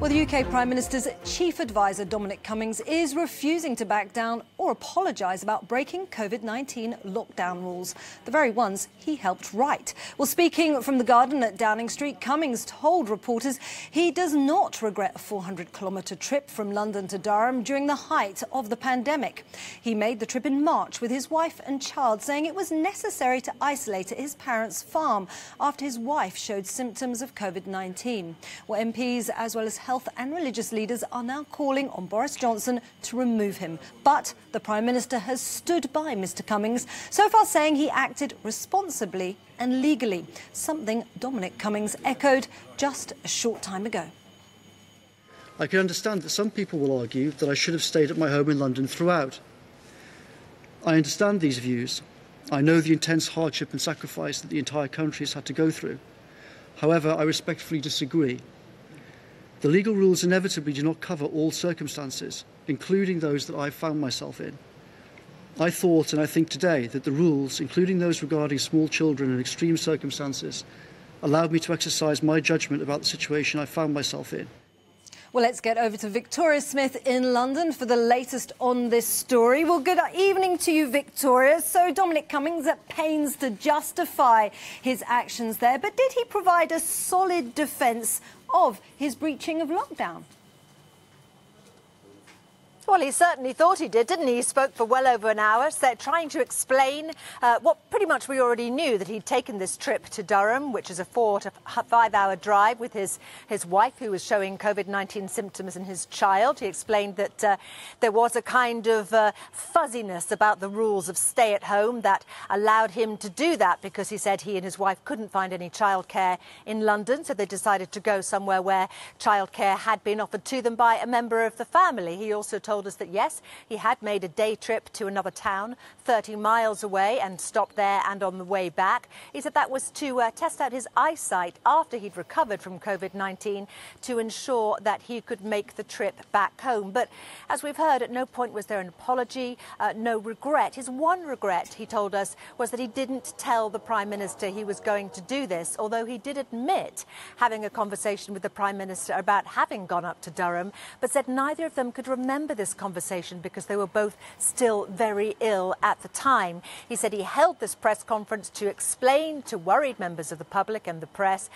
Well, the UK Prime Minister's chief advisor, Dominic Cummings, is refusing to back down or apologise about breaking COVID-19 lockdown rules, the very ones he helped write. Well, speaking from the garden at Downing Street, Cummings told reporters he does not regret a 400-kilometre trip from London to Durham during the height of the pandemic. He made the trip in March with his wife and child, saying it was necessary to isolate at his parents' farm after his wife showed symptoms of COVID-19. Well, MPs, as well as health and religious leaders, are now calling on Boris Johnson to remove him. But the Prime Minister has stood by Mr Cummings, so far saying he acted responsibly and legally, something Dominic Cummings echoed just a short time ago. I can understand that some people will argue that I should have stayed at my home in London throughout. I understand these views. I know the intense hardship and sacrifice that the entire country has had to go through. However, I respectfully disagree. The legal rules inevitably do not cover all circumstances, including those that I found myself in. I thought, and I think today, that the rules, including those regarding small children and extreme circumstances, allowed me to exercise my judgment about the situation I found myself in. Well, let's get over to Victoria Smith in London for the latest on this story. Well, good evening to you, Victoria. So Dominic Cummings at pains to justify his actions there, but did he provide a solid defence of his breaching of lockdown? Well, he certainly thought he did, didn't he? He spoke for well over an hour, trying to explain what pretty much we already knew, that he'd taken this trip to Durham, which is a 4 to 5 hour drive, with his wife, who was showing COVID-19 symptoms, and his child. He explained that there was a kind of fuzziness about the rules of stay at home that allowed him to do that, because he said he and his wife couldn't find any childcare in London, so they decided to go somewhere where childcare had been offered to them by a member of the family. He also told us that, yes, he had made a day trip to another town 30 miles away and stopped there and on the way back. He said that was to test out his eyesight after he'd recovered from COVID-19, to ensure that he could make the trip back home. But as we've heard, at no point was there an apology, no regret. His one regret, he told us, was that he didn't tell the Prime Minister he was going to do this, although he did admit having a conversation with the Prime Minister about having gone up to Durham, but said neither of them could remember this conversation because they were both still very ill at the time. He said he held this press conference to explain to worried members of the public and the press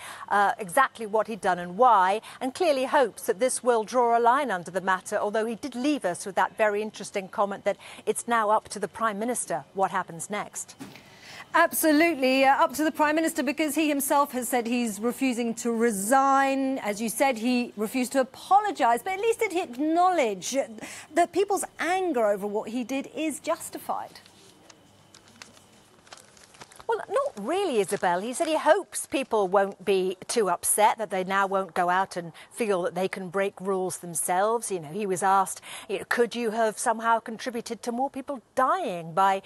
exactly what he'd done and why, and clearly hopes that this will draw a line under the matter, although he did leave us with that very interesting comment that it's now up to the Prime Minister what happens next. Absolutely, up to the Prime Minister, because he himself has said he's refusing to resign. As you said, he refused to apologise, but at least did he acknowledge that people's anger over what he did is justified? Well, not really, Isabel. He said he hopes people won't be too upset, that they now won't go out and feel that they can break rules themselves. You know, he was asked, could you have somehow contributed to more people dying by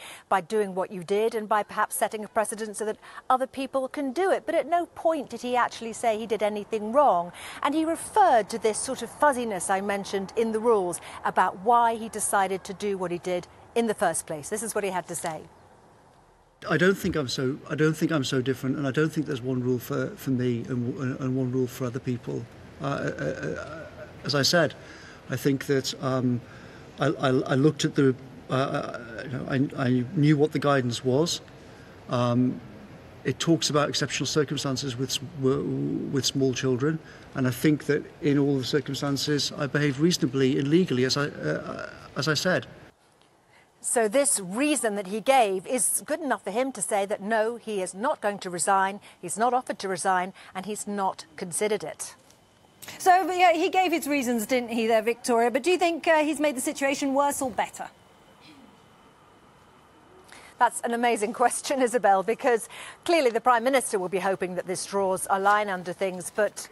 doing what you did, and by perhaps setting a precedent so that other people can do it? But at no point did he actually say he did anything wrong. And he referred to this sort of fuzziness I mentioned in the rules about why he decided to do what he did in the first place. This is what he had to say. I don't think I'm so different, and I don't think there's one rule for me and one rule for other people. As I said, I think that I looked at the I knew what the guidance was. It talks about exceptional circumstances with small children, and I think that in all the circumstances I behaved reasonably and legally, as I said. So this reason that he gave is good enough for him to say that no, he is not going to resign, he's not offered to resign, and he's not considered it. So yeah, he gave his reasons, didn't he there, Victoria? But do you think he's made the situation worse or better? That's an amazing question, Isabel, because clearly the Prime Minister will be hoping that this draws a line under things, but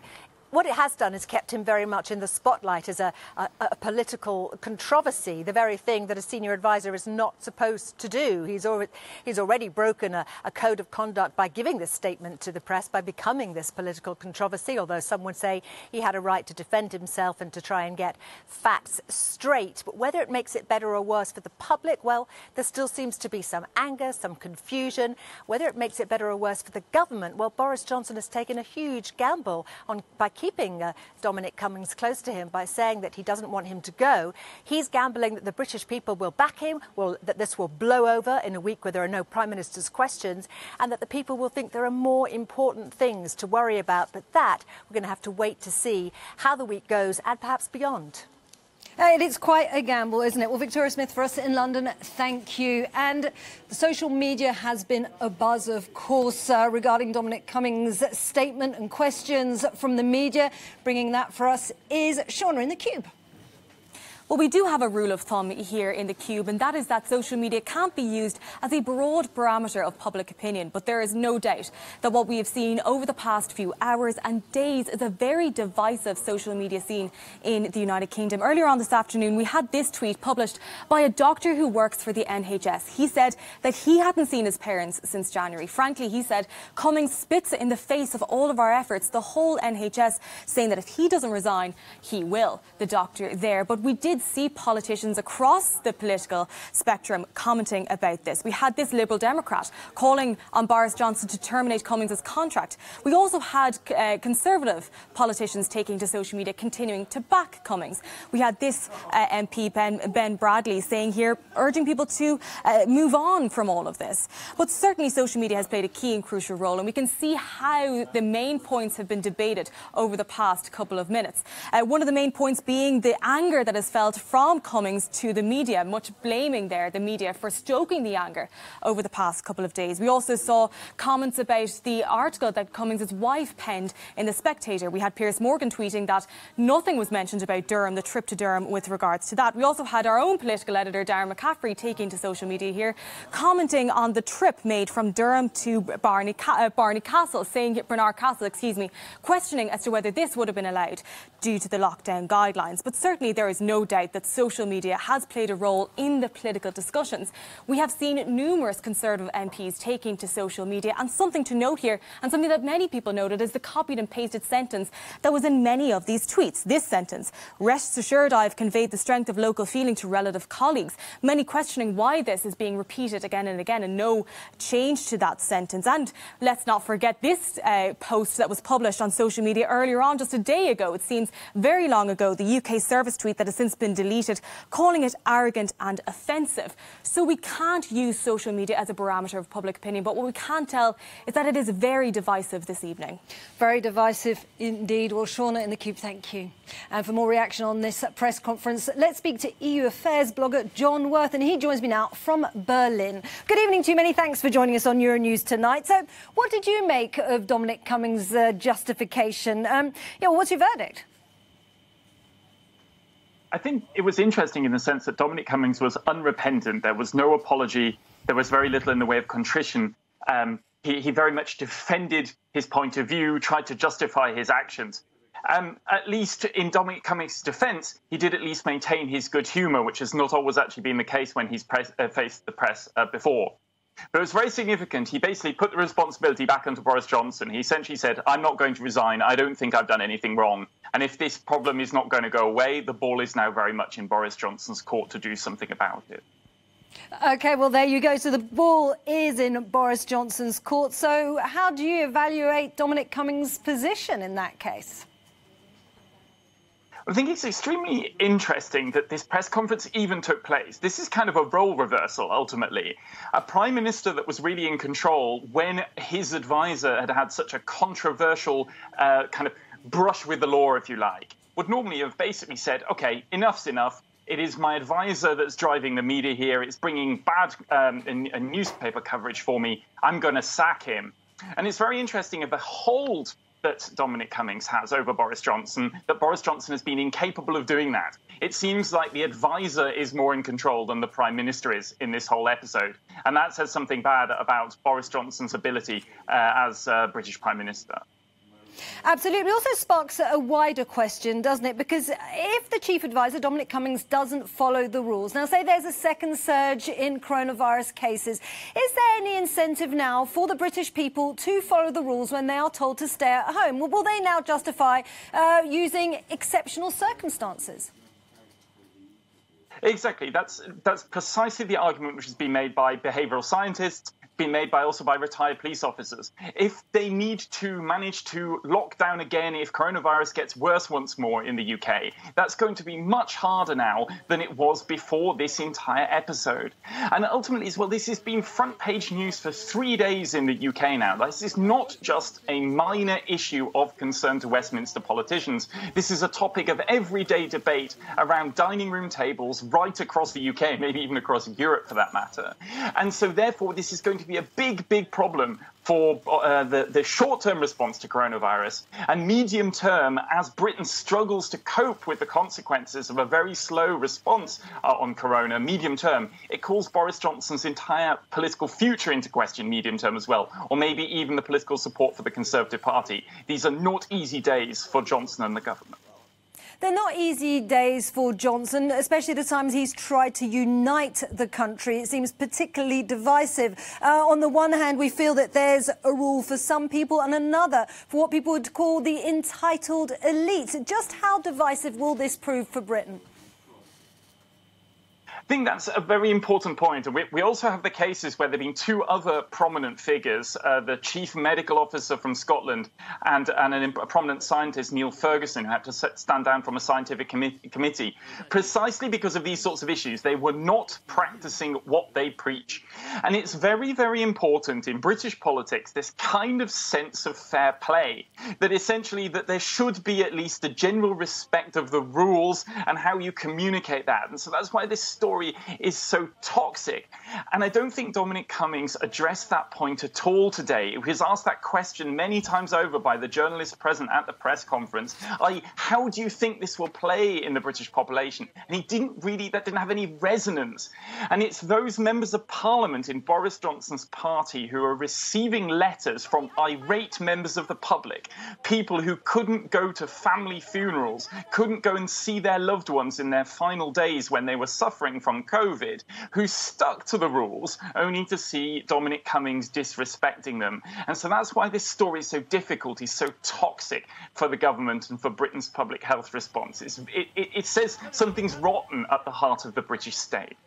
what it has done is kept him very much in the spotlight as a political controversy, the very thing that a senior advisor is not supposed to do. He's already broken a code of conduct by giving this statement to the press, by becoming this political controversy, although some would say he had a right to defend himself and to try and get facts straight. But whether it makes it better or worse for the public, well, there still seems to be some anger, some confusion. Whether it makes it better or worse for the government, well, Boris Johnson has taken a huge gamble by keeping Dominic Cummings close to him by saying that he doesn't want him to go. He's gambling that the British people will back him, that this will blow over in a week where there are no Prime Minister's questions, and that the people will think there are more important things to worry about. But that we're going to have to wait to see how the week goes and perhaps beyond. It's quite a gamble, isn't it? Well, Victoria Smith for us in London, thank you. And the social media has been abuzz, of course, regarding Dominic Cummings' statement and questions from the media. Bringing that for us is Shauna in the Cube. Well, we do have a rule of thumb here in the Cube, and that is that social media can't be used as a broad barometer of public opinion. But there is no doubt that what we have seen over the past few hours and days is a very divisive social media scene in the United Kingdom. Earlier on this afternoon, we had this tweet published by a doctor who works for the NHS. He said that he hadn't seen his parents since January. Frankly, he said, Cummings spits in the face of all of our efforts, the whole NHS, saying that if he doesn't resign, he will. The doctor there. But we did see politicians across the political spectrum commenting about this. We had this Liberal Democrat calling on Boris Johnson to terminate Cummings' contract. We also had Conservative politicians taking to social media, continuing to back Cummings. We had this MP, Ben Bradley, saying here, urging people to move on from all of this. But certainly social media has played a key and crucial role, and we can see how the main points have been debated over the past couple of minutes. One of the main points being the anger that is felt from Cummings to the media, much blaming the media for stoking the anger over the past couple of days. We also saw comments about the article that Cummings' wife penned in The Spectator. We had Piers Morgan tweeting that nothing was mentioned about Durham, the trip to Durham, with regards to that. We also had our own political editor, Darren McCaffrey, taking to social media here, commenting on the trip made from Durham to Barnard Castle, questioning as to whether this would have been allowed due to the lockdown guidelines. But certainly there is no doubt that social media has played a role in the political discussions. We have seen numerous Conservative MPs taking to social media, and something to note here, and something that many people noted, is the copied and pasted sentence that was in many of these tweets. This sentence: "Rest assured I have conveyed the strength of local feeling to relative colleagues." Many questioning why this is being repeated again and again, and no change to that sentence. And let's not forget this post that was published on social media earlier on, just a day ago. It seems very long ago, the UK Service tweet that has since been deleted, calling it arrogant and offensive. So we can't use social media as a barometer of public opinion, but what we can tell is that it is very divisive this evening. Very divisive indeed. Well, Shauna in the Cube, thank you. And for more reaction on this press conference, let's speak to EU Affairs blogger John Worth, and he joins me now from Berlin. Good evening to you. Many thanks for joining us on Euronews tonight. So what did you make of Dominic Cummings' justification? What's your verdict? I think it was interesting in the sense that Dominic Cummings was unrepentant. There was no apology. There was very little in the way of contrition. He very much defended his point of view, tried to justify his actions. At least in Dominic Cummings' defence, he did at least maintain his good humour, which has not always actually been the case when he's faced the press before. But it was very significant. He basically put the responsibility back onto Boris Johnson. He essentially said, I'm not going to resign. I don't think I've done anything wrong. And if this problem is not going to go away, the ball is now very much in Boris Johnson's court to do something about it. OK, well, there you go. So the ball is in Boris Johnson's court. So how do you evaluate Dominic Cummings' position in that case? I think it's extremely interesting that this press conference even took place. This is kind of a role reversal, ultimately. A prime minister that was really in control when his advisor had had such a controversial kind of brush with the law, if you like, would normally have basically said, OK, enough's enough. It is my advisor that's driving the media here. It's bringing bad newspaper coverage for me. I'm going to sack him. And it's very interesting of the hold that Dominic Cummings has over Boris Johnson, that Boris Johnson has been incapable of doing that. It seems like the advisor is more in control than the Prime Minister is in this whole episode. And that says something bad about Boris Johnson's ability as British Prime Minister. Absolutely. It also sparks a wider question, doesn't it? Because if the chief advisor, Dominic Cummings, doesn't follow the rules, now say there's a second surge in coronavirus cases, is there any incentive now for the British people to follow the rules when they are told to stay at home? Will they now justify using exceptional circumstances? Exactly. That's precisely the argument which has been made by behavioural scientists, been made also by retired police officers. If they need to manage to lock down again, if coronavirus gets worse once more in the UK, that's going to be much harder now than it was before this entire episode. And ultimately as well, this has been front page news for 3 days in the UK now. This is not just a minor issue of concern to Westminster politicians. This is a topic of everyday debate around dining room tables right across the UK, maybe even across Europe for that matter. And so therefore, this is going to be a big problem for the short-term response to coronavirus, and medium-term as Britain struggles to cope with the consequences of a very slow response on corona. Medium-term, it calls Boris Johnson's entire political future into question, medium-term as well, or maybe even the political support for the Conservative Party. These are not easy days for Johnson and the government. They're not easy days for Johnson, especially the times he's tried to unite the country. It seems particularly divisive. On the one hand, we feel that there's a rule for some people and another for what people would call the entitled elite. Just how divisive will this prove for Britain? I think that's a very important point. We also have the cases where there have been two other prominent figures, the chief medical officer from Scotland and a prominent scientist, Neil Ferguson, who had to stand down from a scientific committee precisely because of these sorts of issues. They were not practicing what they preach. And it's very important in British politics, this kind of sense of fair play, that essentially that there should be at least a general respect of the rules and how you communicate that. And so that's why this story is so toxic. And I don't think Dominic Cummings addressed that point at all today. He was asked that question many times over by the journalist present at the press conference, i.e., how do you think this will play in the British population? And that didn't have any resonance. And it's those members of parliament in Boris Johnson's party who are receiving letters from irate members of the public, people who couldn't go to family funerals, couldn't go and see their loved ones in their final days when they were suffering from COVID, who stuck to the rules only to see Dominic Cummings disrespecting them. And so that's why this story is so difficult, is so toxic for the government and for Britain's public health response. It says something's rotten at the heart of the British state.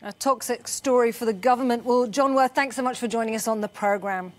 A toxic story for the government. Well, John Worth, thanks so much for joining us on the programme.